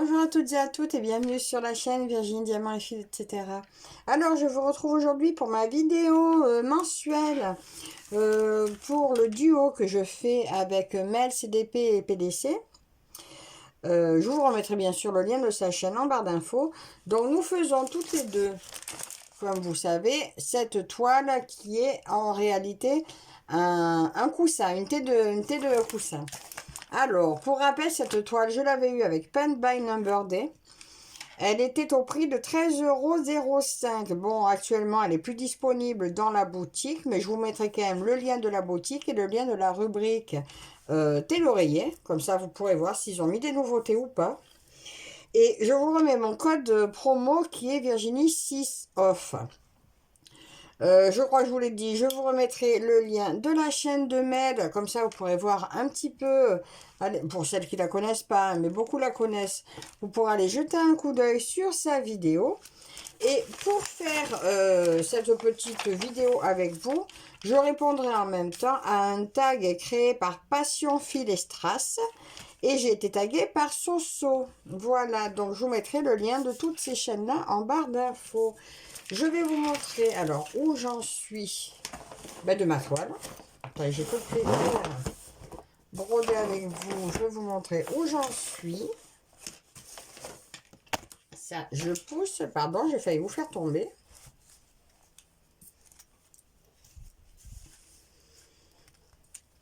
Bonjour à toutes et à toutes et bienvenue sur la chaîne Virginie Diamant et Fil, etc. Alors je vous retrouve aujourd'hui pour ma vidéo mensuelle pour le duo que je fais avec Mel CDP et PDC. Je vous remettrai bien sûr le lien de sa chaîne en barre d'infos. Donc nous faisons toutes les deux, comme vous savez, cette toile qui est en réalité un coussin, une tête de coussin. Alors, pour rappel, cette toile, je l'avais eue avec Paint by Number Day. Elle était au prix de 13,05 €. Bon, actuellement, elle est plus disponible dans la boutique, mais je vous mettrai quand même le lien de la boutique et le lien de la rubrique thé l'oreiller. Comme ça, vous pourrez voir s'ils ont mis des nouveautés ou pas. Et je vous remets mon code promo qui est Virginie 6 off. Je crois que je vous l'ai dit, je vous remettrai le lien de la chaîne de Mel, comme ça vous pourrez voir un petit peu, pour celles qui ne la connaissent pas, mais beaucoup la connaissent, vous pourrez aller jeter un coup d'œil sur sa vidéo. Et pour faire cette petite vidéo avec vous, je répondrai en même temps à un tag créé par Passion Fil et Strass. Et j'ai été taguée par Soso. Voilà, donc je vous mettrai le lien de toutes ces chaînes-là en barre d'infos. Je vais vous montrer alors où j'en suis de ma toile. Attendez, j'ai tout le plaisir de broder avec vous. Je vais vous montrer où j'en suis. Ça, je pousse. Pardon, j'ai failli vous faire tomber.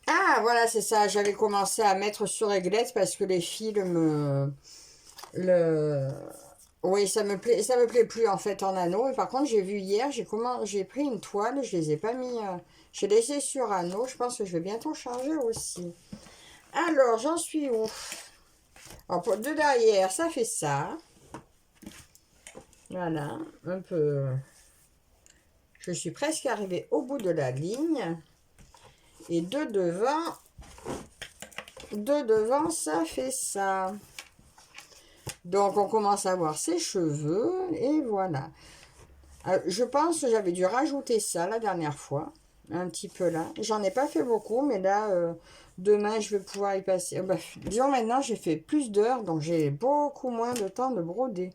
Ah, voilà, c'est ça. J'avais commencé à mettre sur réglette parce que les fils me... Oui, ça me plaît plus en fait en anneau. Et par contre, j'ai vu hier, j'ai pris une toile, je les ai pas mis, j'ai laissé sur anneau. Je pense que je vais bientôt changer aussi. Alors, j'en suis où? Alors, de derrière, ça fait ça. Voilà, un peu. Je suis presque arrivée au bout de la ligne. Et de devant, ça fait ça. Donc, on commence à voir ses cheveux. Et voilà. Je pense que j'avais dû rajouter ça la dernière fois. Un petit peu là. J'en ai pas fait beaucoup, mais là, demain, je vais pouvoir y passer. Disons maintenant, j'ai fait plus d'heures, donc j'ai beaucoup moins de temps de broder.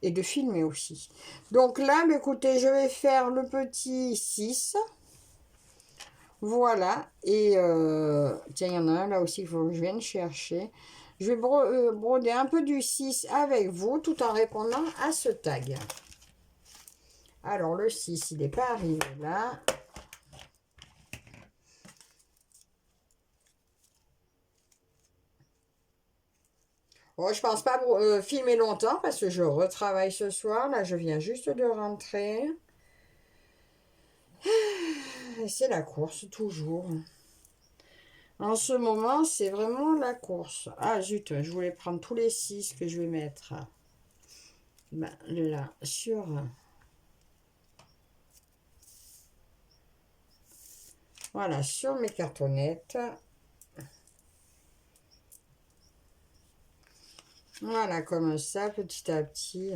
Et de filmer aussi. Donc là, écoutez, je vais faire le petit 6. Voilà. Et tiens, il y en a un là aussi qu'il faut que je vienne chercher. Je vais broder un peu du 6 avec vous, tout en répondant à ce tag. Alors, le 6, il n'est pas arrivé là. Bon, je pense pas filmer longtemps parce que je retravaille ce soir. Là, je viens juste de rentrer. C'est la course, toujours. En ce moment, c'est vraiment la course. Ah, zut, je voulais prendre tous les 6 que je vais mettre. Là, sur... Voilà, sur mes cartonnettes. Voilà, comme ça, petit à petit.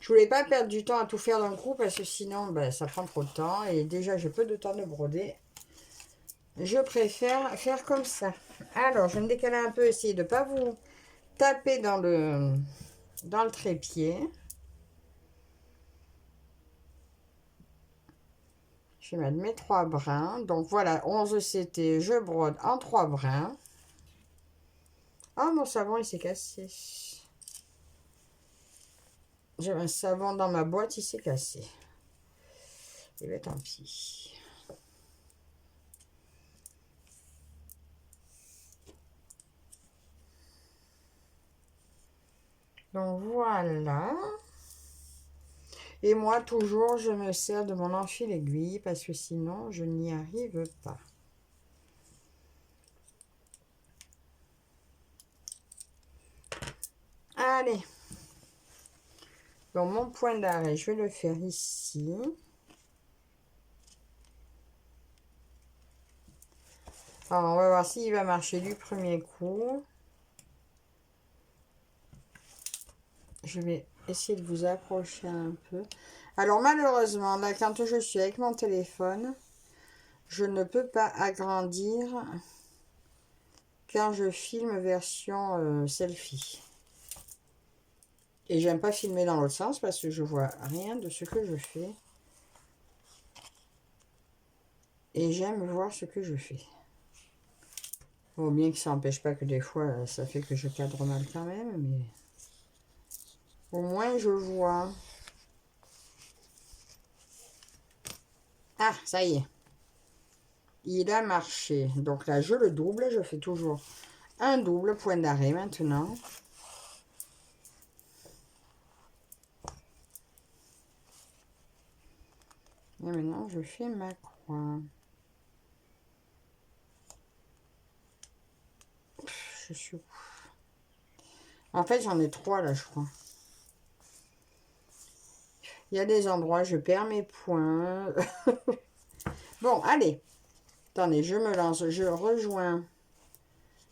Je voulais pas perdre du temps à tout faire d'un coup parce que sinon, ça prend trop de temps. Et déjà, j'ai peu de temps de broder. Je préfère faire comme ça. Alors, je vais me décaler un peu, essayer de ne pas vous taper dans le trépied. Je vais mettre mes 3 brins. Donc voilà, 11 CT, je brode en 3 brins. Ah, mon savon, il s'est cassé. J'avais un savon dans ma boîte, il s'est cassé. Et bien, tant pis. Donc voilà. Et moi, toujours, je me sers de mon enfile-aiguille parce que sinon, je n'y arrive pas. Allez. Donc, mon point d'arrêt, je vais le faire ici. Alors, on va voir s'il va marcher du premier coup. Je vais essayer de vous approcher un peu. Alors, malheureusement, là, quand je suis avec mon téléphone, je ne peux pas agrandir quand je filme version selfie. Et j'aime pas filmer dans l'autre sens parce que je vois rien de ce que je fais. Et j'aime voir ce que je fais. Bon, bien que ça n'empêche pas que des fois, ça fait que je cadre mal quand même, mais au moins je vois. Ah, ça y est. Il a marché. Donc là, je le double. Je fais toujours un double point d'arrêt maintenant. Et maintenant, je fais ma croix. Je suis... En fait, j'en ai 3 là, je crois. Il y a des endroits, je perds mes points. Bon, allez. Attendez, je me lance. Je rejoins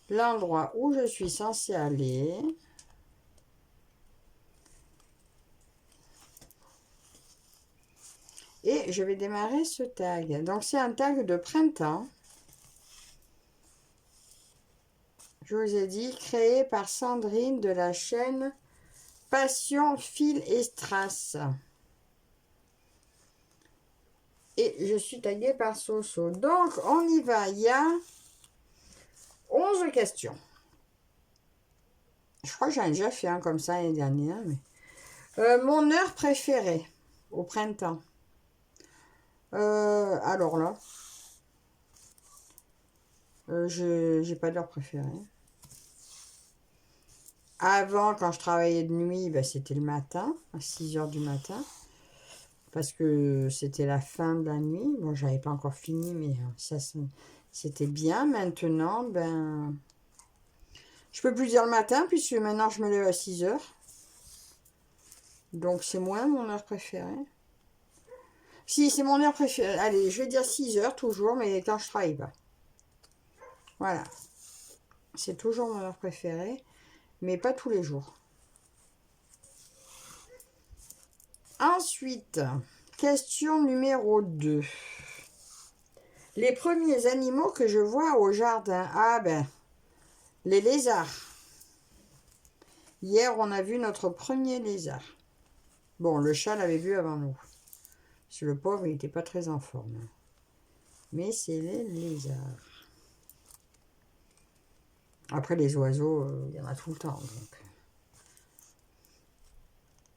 l'endroit où je suis censée aller. Et je vais démarrer ce tag. Donc, c'est un tag de printemps. Je vous ai dit, créé par Sandrine de la chaîne Passion, Fil et Strass. Et je suis taguée par Soso. Donc, on y va. Il y a 11 questions. Je crois que j'en ai déjà fait un comme ça l'année dernière. Mais... mon heure préférée au printemps. Alors là, j'ai pas d'heure préférée. Avant, quand je travaillais de nuit, ben, c'était le matin, à 6 heures du matin. Parce que c'était la fin de la nuit. Bon, j'avais pas encore fini, mais ça, c'était bien. Maintenant, ben... Je peux plus dire le matin, puisque maintenant, je me lève à 6 heures. Donc, c'est moins mon heure préférée. Si, c'est mon heure préférée. Allez, je vais dire 6 heures toujours, mais quand je travaille pas. Voilà. C'est toujours mon heure préférée, mais pas tous les jours. Ensuite, question numéro 2. Les premiers animaux que je vois au jardin. Ah ben, les lézards. Hier, on a vu notre premier lézard. Bon, le chat l'avait vu avant nous. Parce que le pauvre, il n'était pas très en forme. Mais c'est les lézards. Après, les oiseaux, il y en a tout le temps. Donc.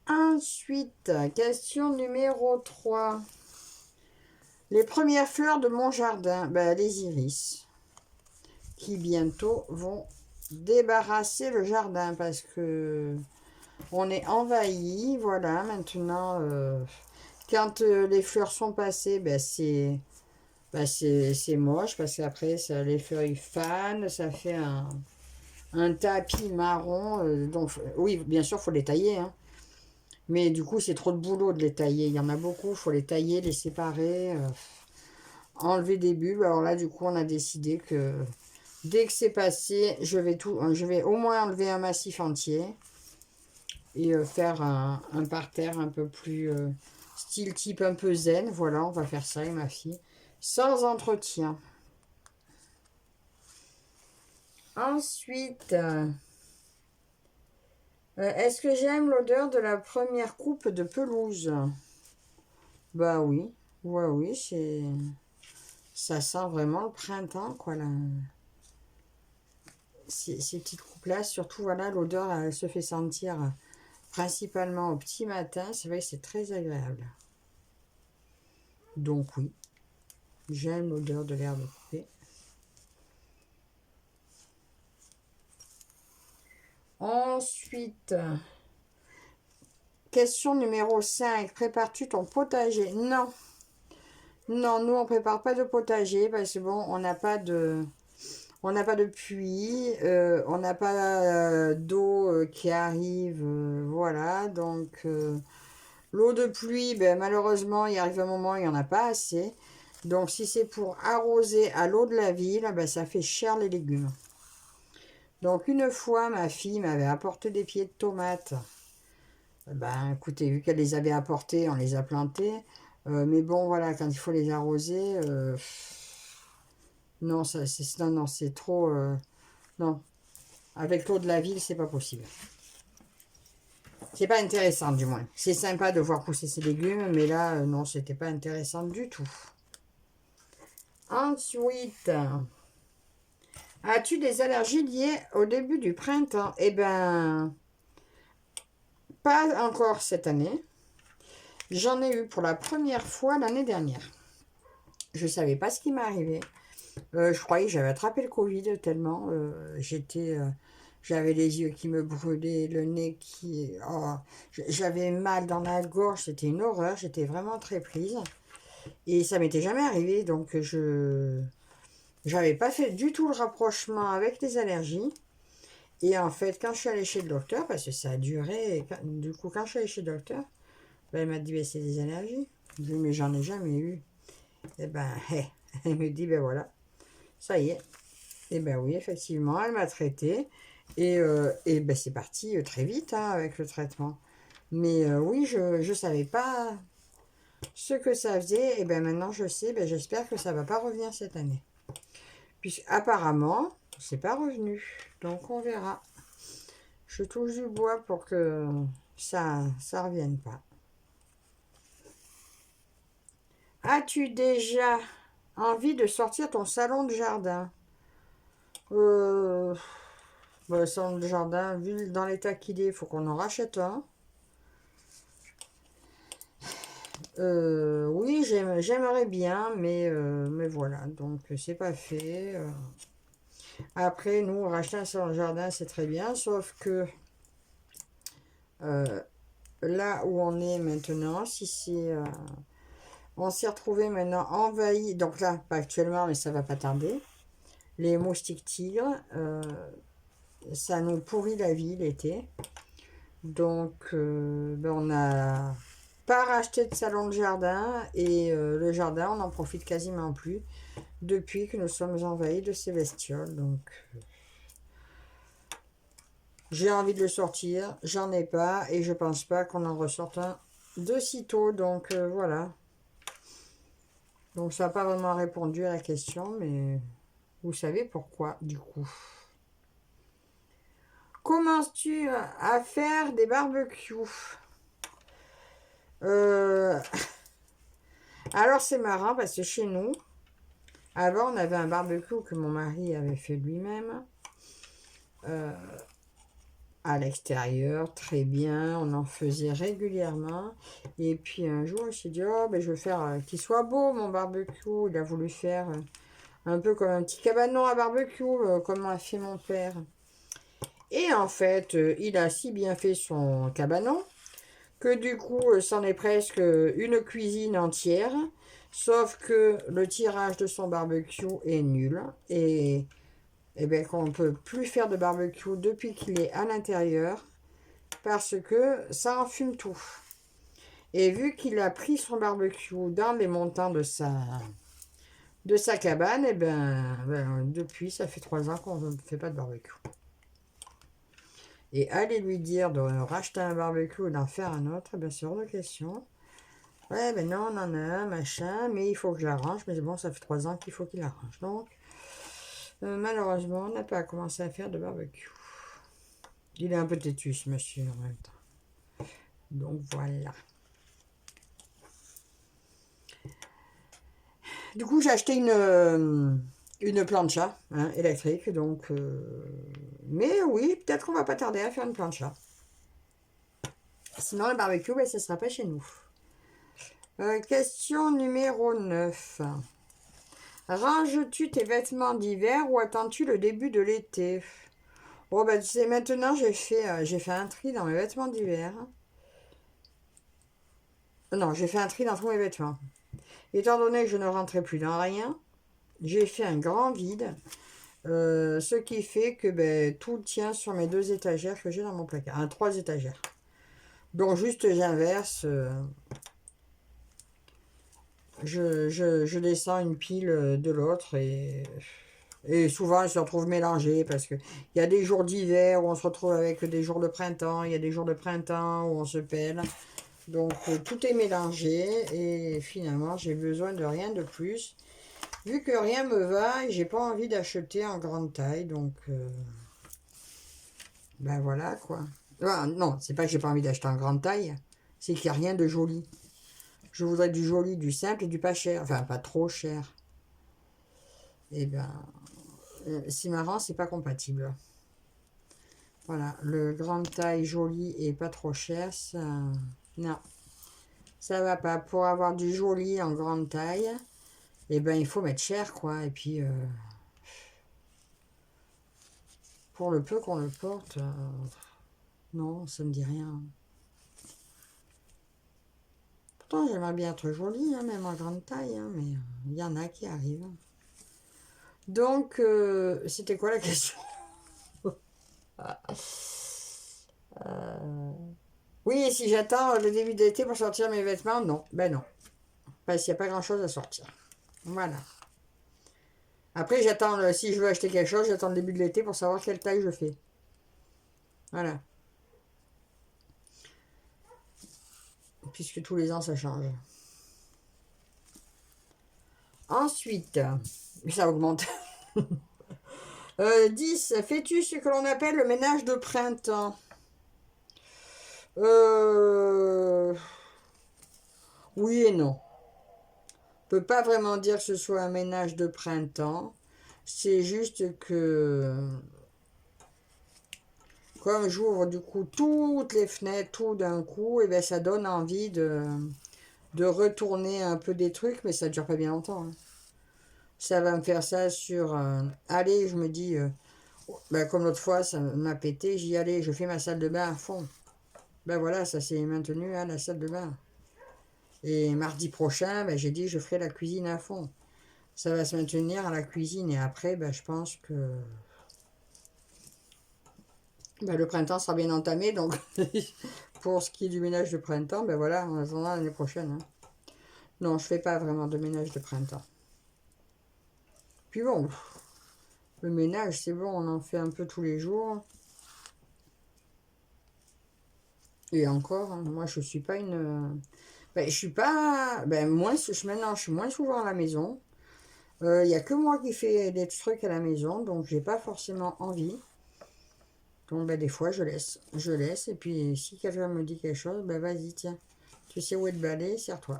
Ensuite, question numéro 3. Les premières fleurs de mon jardin, ben, les iris. Qui bientôt vont débarrasser le jardin parce que on est envahi. Voilà, maintenant, quand les fleurs sont passées, ben, c'est moche parce qu'après, les feuilles fanent, ça fait un tapis marron. Donc, oui, bien sûr, il faut les tailler. Hein. Mais du coup, c'est trop de boulot de les tailler. Il y en a beaucoup, il faut les tailler, les séparer, enlever des bulbes. Alors là, du coup, on a décidé que dès que c'est passé, je vais au moins enlever un massif entier et faire un parterre un peu plus style type un peu zen. Voilà, on va faire ça avec ma fille. Sans entretien. Ensuite, est-ce que j'aime l'odeur de la première coupe de pelouse? Bah oui, ouais, oui, ça sent vraiment le printemps, quoi, là. Ces petites coupes-là, surtout, voilà, l'odeur, elle se fait sentir principalement au petit matin. C'est vrai que c'est très agréable. Donc oui, j'aime l'odeur de l'herbe coupée. Ensuite, question numéro 5. Prépares-tu ton potager? Non. Non, nous, on prépare pas de potager parce que bon, on n'a pas de puits, on n'a pas d'eau qui arrive, voilà. Donc, l'eau de pluie, ben, malheureusement, il arrive un moment, il n'y en a pas assez. Donc, si c'est pour arroser à l'eau de la ville, ben, ça fait cher les légumes. Donc, une fois, ma fille m'avait apporté des pieds de tomates. Ben, écoutez, vu qu'elle les avait apportés, on les a plantés. Mais bon, voilà, quand il faut les arroser, non, non, c'est trop... non, avec l'eau de la ville, c'est pas possible. C'est pas intéressant, du moins. C'est sympa de voir pousser ses légumes, mais là, non, c'était pas intéressant du tout. Ensuite, as-tu des allergies liées au début du printemps? Eh ben, pas encore cette année. J'en ai eu pour la première fois l'année dernière. Je savais pas ce qui m'arrivait. Je croyais que j'avais attrapé le Covid tellement j'avais les yeux qui me brûlaient, le nez qui... oh, j'avais mal dans la gorge, c'était une horreur, j'étais vraiment très prise. Et ça m'était jamais arrivé, donc je n'avais pas fait du tout le rapprochement avec les allergies. Et en fait, quand je suis allée chez le docteur, parce que ça a duré, du coup, quand je suis allée chez le docteur, ben, elle m'a dit, ben, c'est des allergies. Je lui ai dit, mais j'en ai jamais eu. Et ben, elle me dit, ben voilà, ça y est. Et ben oui, effectivement, elle m'a traité. Et ben c'est parti très vite hein, avec le traitement. Mais oui, je ne savais pas ce que ça faisait. Et ben maintenant, je sais. Ben, j'espère que ça ne va pas revenir cette année. Puisqu'apparemment, c'est pas revenu. Donc, on verra. Je touche du bois pour que ça revienne pas. As-tu déjà envie de sortir ton salon de jardin? Le salon de jardin, vu dans l'état qu'il est, il faut qu'on en rachète un. Oui, j'aimerais bien, mais voilà, donc c'est pas fait. Après, nous, racheter un salon de jardin, c'est très bien, sauf que euh, là où on est maintenant, si c'est... on s'est retrouvé maintenant envahi, donc là, pas actuellement, mais ça va pas tarder. Les moustiques tigres, ça nous pourrit la vie l'été. Donc, ben, on n'a pas racheté de salon de jardin et le jardin, on n'en profite quasiment plus depuis que nous sommes envahis de ces bestioles. Donc, j'ai envie de le sortir, j'en ai pas et je pense pas qu'on en ressorte un de sitôt. Donc, voilà. Donc, ça n'a pas vraiment répondu à la question, mais vous savez pourquoi du coup. Commences-tu à faire des barbecues? Euh, Alors c'est marrant parce que chez nous, avant on avait un barbecue que mon mari avait fait lui-même euh, à l'extérieur, très bien, on en faisait régulièrement. Et puis un jour il s'est dit, oh ben je veux faire qu'il soit beau mon barbecue. Il a voulu faire un peu comme un petit cabanon à barbecue, comme a fait mon père. Et en fait, il a si bien fait son cabanon que du coup, c'en est presque une cuisine entière, sauf que le tirage de son barbecue est nul et bien qu'on ne peut plus faire de barbecue depuis qu'il est à l'intérieur parce que ça enfume tout. Et vu qu'il a pris son barbecue dans les montants de sa cabane, et ben depuis ça fait 3 ans qu'on ne fait pas de barbecue. Et aller lui dire de racheter un barbecue et d'en faire un autre, eh bien c'est hors de question. Ouais, ben non, on en a un, machin, mais il faut que je l'arrange. Mais bon, ça fait 3 ans qu'il faut qu'il l'arrange. Donc, malheureusement, on n'a pas commencé à faire de barbecue. Il est un peu têtu, ce monsieur, en même temps. Donc, voilà. Du coup, j'ai acheté une plancha hein, électrique. Donc, mais oui, peut-être qu'on va pas tarder à faire une plancha. Sinon, le barbecue, ben, ça ne sera pas chez nous. Question numéro 9. Ranges-tu tes vêtements d'hiver ou attends-tu le début de l'été? Oh ben tu sais, maintenant j'ai fait un tri dans mes vêtements d'hiver. Non, j'ai fait un tri dans tous mes vêtements. Étant donné que je ne rentrais plus dans rien, j'ai fait un grand vide. Ce qui fait que ben, tout tient sur mes 2 étagères que j'ai dans mon placard. 3 étagères. Donc juste j'inverse. Je descends une pile de l'autre et souvent elles se retrouvent mélangées parce qu'il y a des jours d'hiver où on se retrouve avec des jours de printemps, il y a des jours de printemps où on se pèle. Donc tout est mélangé et finalement j'ai besoin de rien de plus. Vu que rien me va, j'ai pas envie d'acheter en grande taille, donc ben voilà quoi. Ah, non, c'est pas que j'ai pas envie d'acheter en grande taille, c'est qu'il n'y a rien de joli. Je voudrais du joli, du simple et du pas cher, enfin pas trop cher. Et ben, c'est marrant, c'est pas compatible. Voilà, le grande taille joli et pas trop cher, ça, non, ça va pas. Pour avoir du joli en grande taille, et ben il faut mettre cher quoi. Et puis pour le peu qu'on le porte, non, ça me dit rien. Pourtant j'aimerais bien être jolie, hein, même en grande taille, hein, mais il y en a qui arrivent. Donc c'était quoi la question? Oui, et si j'attends le début d'été pour sortir mes vêtements, non, ben non, parce qu'il n'y a pas grand chose à sortir. Voilà. Après, j'attends, si je veux acheter quelque chose, j'attends le début de l'été pour savoir quelle taille je fais. Voilà. Puisque tous les ans, ça change. Ensuite, ça augmente. 10. Fais-tu ce que l'on appelle le ménage de printemps? euh... Oui et non. On peut pas vraiment dire que ce soit un ménage de printemps. C'est juste que comme j'ouvre du coup toutes les fenêtres tout d'un coup, et ben ça donne envie de retourner un peu des trucs, mais ça dure pas bien longtemps, hein. Ça va me faire ça sur... allez, je me dis, ben, comme l'autre fois, ça m'a pété, j'y allais, je fais ma salle de bain à fond. Ben voilà, ça s'est maintenu à la salle de bain. Et mardi prochain, ben, j'ai dit, je ferai la cuisine à fond. Ça va se maintenir à la cuisine, et après, ben, je pense que ben, le printemps sera bien entamé, donc pour ce qui est du ménage de printemps, ben voilà, on attendra l'année prochaine, hein. Non, je fais pas vraiment de ménage de printemps. Puis bon, le ménage, c'est bon, on en fait un peu tous les jours. Et encore, hein, moi, je suis pas une... Ben, je suis pas... Ben, moins, maintenant, je suis moins souvent à la maison. Il n'y a que moi qui fais des trucs à la maison, donc j'ai pas forcément envie. Donc, ben, des fois, je laisse. Je laisse, et puis si quelqu'un me dit quelque chose, ben vas-y, tiens. Tu sais où est le balai, serre-toi.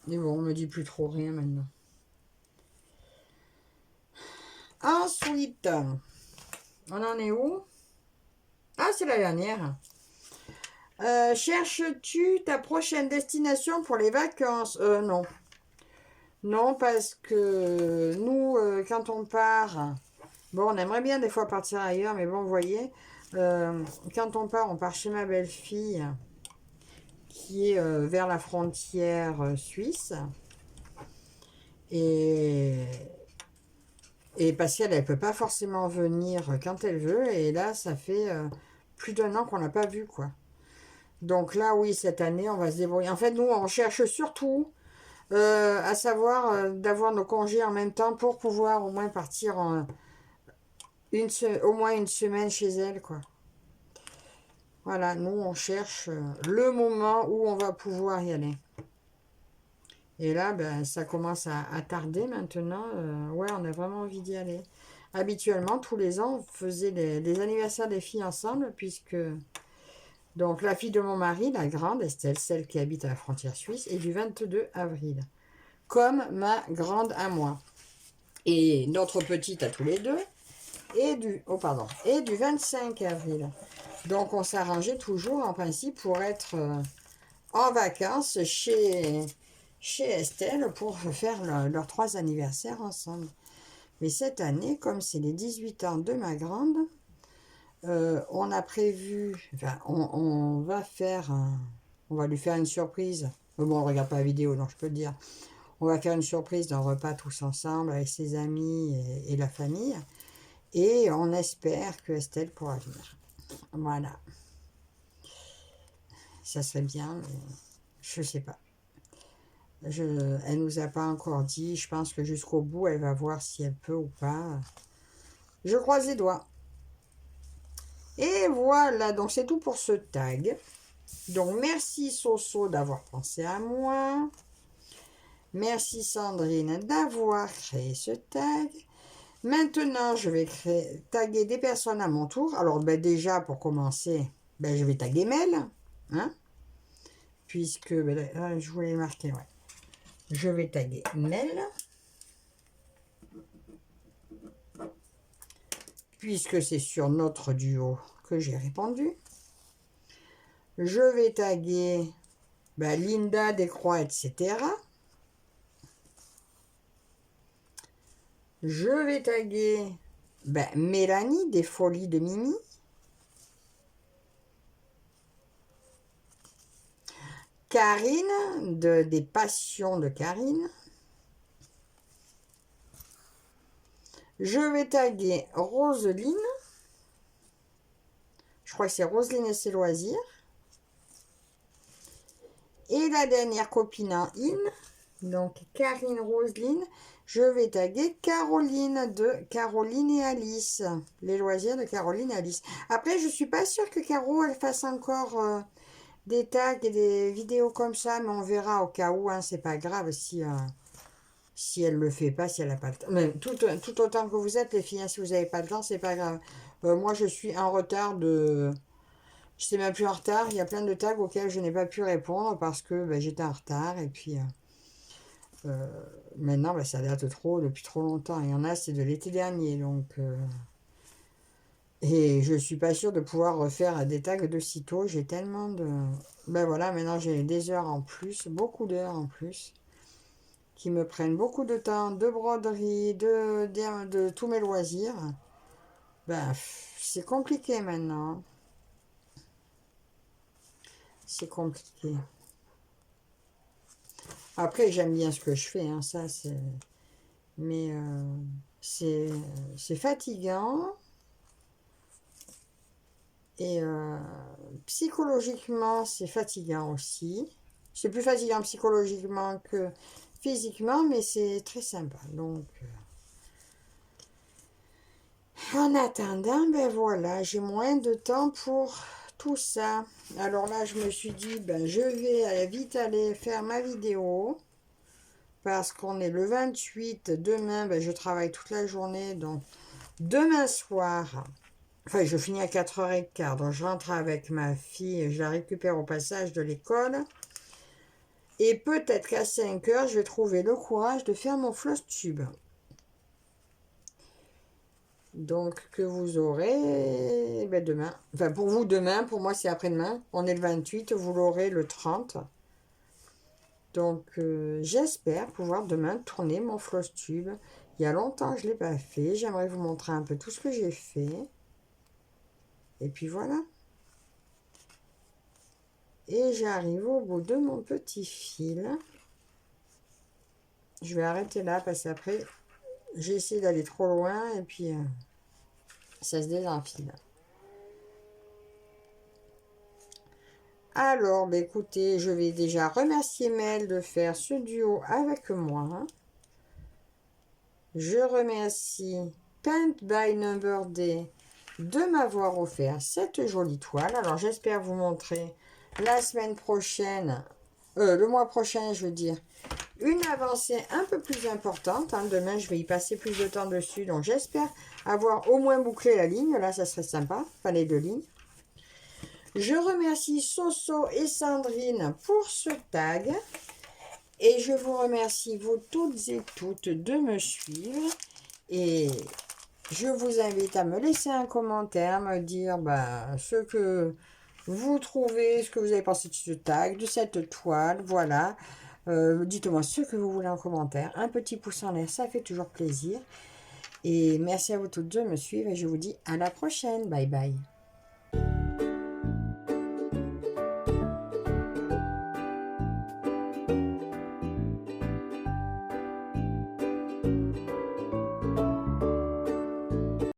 Mais bon, on me dit plus trop rien maintenant. Ensuite, on en est où? Ah, c'est la dernière. Cherches-tu ta prochaine destination pour les vacances? Non. Non, parce que nous, quand on part, bon, on aimerait bien des fois partir ailleurs, mais bon, vous voyez, quand on part chez ma belle-fille, qui est vers la frontière suisse, et, et parce qu'elle ne peut pas forcément venir quand elle veut, et là, ça fait plus d'un an qu'on l'a pas vue, quoi. Donc là, oui, cette année, on va se débrouiller. En fait, nous, on cherche surtout à savoir d'avoir nos congés en même temps pour pouvoir au moins partir au moins une semaine chez elle, quoi. Voilà, nous, on cherche le moment où on va pouvoir y aller. Et là, ben, ça commence à tarder maintenant. Ouais, on a vraiment envie d'y aller. Habituellement, tous les ans, on faisait les anniversaires des filles ensemble, puisque donc la fille de mon mari, la grande Estelle, celle qui habite à la frontière suisse, est du 22 avril, comme ma grande à moi. Et notre petite à tous les deux est du 25 avril. Donc on s'arrangeait toujours en principe pour être en vacances chez Estelle pour faire leurs 3 anniversaires ensemble. Mais cette année, comme c'est les 18 ans de ma grande, on a prévu, enfin, on va lui faire une surprise. Mais bon, on ne regarde pas la vidéo, donc je peux te dire. On va faire une surprise d'un repas tous ensemble avec ses amis et la famille. Et on espère que Estelle pourra venir. Voilà. Ça serait bien, mais je sais pas. Elle nous a pas encore dit. Je pense que jusqu'au bout, elle va voir si elle peut ou pas. Je croise les doigts. Et voilà, donc c'est tout pour ce tag. Donc merci Soso d'avoir pensé à moi. Merci Sandrine d'avoir créé ce tag. Maintenant, je vais taguer des personnes à mon tour. Alors, ben, déjà, pour commencer, ben, je vais taguer Mel. Hein, puisque, ben, là, je voulais le marquer, ouais. Je vais taguer Mel. Puisque c'est sur notre duo que j'ai répondu. Je vais taguer ben, Linda Descroix, etc. Je vais taguer ben, Mélanie des Folies de Mimi. Karine des Passions de Karine. Je vais taguer Roselyne. Je crois que c'est Roselyne et ses loisirs. Et la dernière copine en in, donc Karine Roselyne, je vais taguer Caroline de Caroline et Alice. Les loisirs de Caroline et Alice. Après, je ne suis pas sûre que Caro, elle fasse encore des tags et des vidéos comme ça, mais on verra au cas où, hein, c'est pas grave si elle le fait pas, si elle n'a pas le temps. Mais tout autant que vous êtes, les filles, hein, si vous n'avez pas le temps, c'est pas grave. Moi, je suis en retard de... Je sais même plus en retard. Il y a plein de tags auxquels je n'ai pas pu répondre parce que ben, j'étais en retard. Et puis maintenant, ben, ça date trop, depuis trop longtemps. Il y en a, c'est de l'été dernier. Donc, et je suis pas sûre de pouvoir refaire des tags de sitôt. J'ai tellement de... Ben voilà, maintenant j'ai des heures en plus, beaucoup d'heures en plus, qui me prennent beaucoup de temps, de broderie, de tous mes loisirs. Ben, c'est compliqué maintenant. C'est compliqué. Après, j'aime bien ce que je fais, hein, ça c'est... Mais c'est fatigant. Et psychologiquement, c'est fatigant aussi. C'est plus fatigant psychologiquement que physiquement, mais c'est très sympa. Donc, en attendant, ben voilà, j'ai moins de temps pour tout ça. Alors là, je me suis dit, ben je vais vite aller faire ma vidéo. Parce qu'on est le 28, demain, ben, je travaille toute la journée. Donc, demain soir, enfin, je finis à 4h15. Donc, je rentre avec ma fille, je la récupère au passage de l'école. Et peut-être qu'à 5h, je vais trouver le courage de faire mon floss tube. Donc, que vous aurez ben, demain. Enfin, pour vous, demain. Pour moi, c'est après-demain. On est le 28. Vous l'aurez le 30. Donc, j'espère pouvoir demain tourner mon floss tube. Il y a longtemps que je ne l'ai pas fait. J'aimerais vous montrer un peu tout ce que j'ai fait. Et puis voilà. Et j'arrive au bout de mon petit fil. Je vais arrêter là parce qu'après, j'ai essayé d'aller trop loin et puis ça se désenfile. Alors, bah, écoutez, je vais déjà remercier Mel de faire ce duo avec moi. Je remercie Paint by Number Day de m'avoir offert cette jolie toile. Alors, j'espère vous montrer la semaine prochaine, le mois prochain, je veux dire, une avancée un peu plus importante. Hein. Demain, je vais y passer plus de temps dessus. Donc, j'espère avoir au moins bouclé la ligne. Là, ça serait sympa. Enfin, les 2 lignes. Je remercie Soso et Sandrine pour ce tag. Et je vous remercie, vous toutes et toutes, de me suivre. Et je vous invite à me laisser un commentaire, me dire ce que vous trouvez, ce que vous avez pensé de ce tag, de cette toile. Voilà. Dites-moi ce que vous voulez en commentaire. Un petit pouce en l'air, ça fait toujours plaisir. Et merci à vous toutes de me suivre et je vous dis à la prochaine. Bye bye.